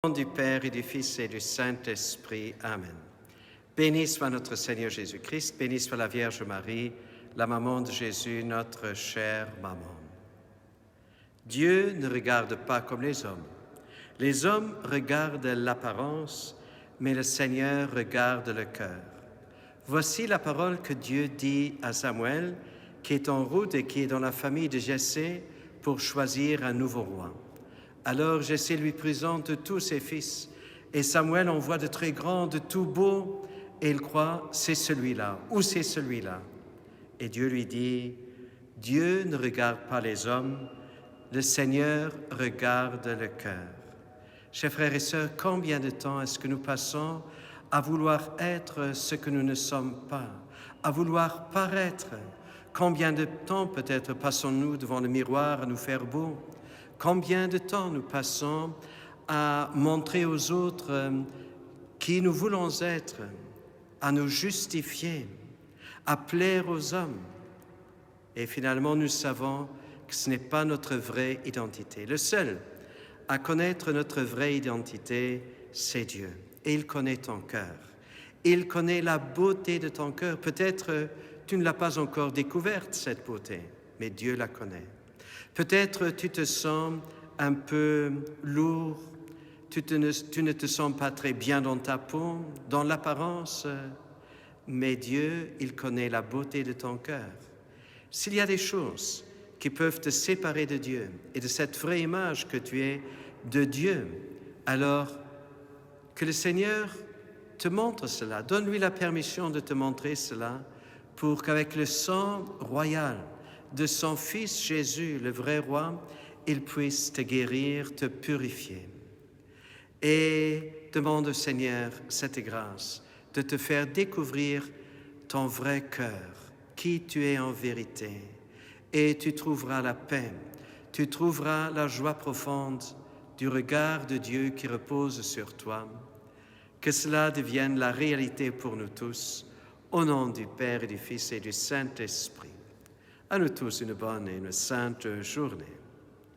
Au nom du Père et du Fils et du Saint-Esprit. Amen. Béni soit notre Seigneur Jésus-Christ, béni soit la Vierge Marie, la maman de Jésus, notre chère maman. Dieu ne regarde pas comme les hommes. Les hommes regardent l'apparence, mais le Seigneur regarde le cœur. Voici la parole que Dieu dit à Samuel, qui est en route et qui est dans la famille de Jessé pour choisir un nouveau roi. Alors Jessé lui présente tous ses fils, et Samuel en voit de très grands, de tout beaux, et il croit, c'est celui-là, ou c'est celui-là. Et Dieu lui dit, Dieu ne regarde pas les hommes, le Seigneur regarde le cœur. Chers frères et sœurs, combien de temps est-ce que nous passons à vouloir être ce que nous ne sommes pas, à vouloir paraître? Combien de temps peut-être passons-nous devant le miroir à nous faire beaux? Combien de temps nous passons à montrer aux autres qui nous voulons être, à nous justifier, à plaire aux hommes? Et finalement, nous savons que ce n'est pas notre vraie identité. Le seul à connaître notre vraie identité, c'est Dieu. Et il connaît ton cœur. Il connaît la beauté de ton cœur. Peut-être tu ne l'as pas encore découverte, cette beauté, mais Dieu la connaît. Peut-être tu te sens un peu lourd, tu ne te sens pas très bien dans ta peau, dans l'apparence, mais Dieu, il connaît la beauté de ton cœur. S'il y a des choses qui peuvent te séparer de Dieu et de cette vraie image que tu es de Dieu, alors que le Seigneur te montre cela, donne-lui la permission de te montrer cela pour qu'avec le sang royal de son Fils Jésus, le vrai roi, il puisse te guérir, te purifier. Et demande au Seigneur cette grâce de te faire découvrir ton vrai cœur, qui tu es en vérité. Et tu trouveras la paix, tu trouveras la joie profonde du regard de Dieu qui repose sur toi. Que cela devienne la réalité pour nous tous, au nom du Père et du Fils et du Saint-Esprit. À nous tous une bonne et une sainte journée.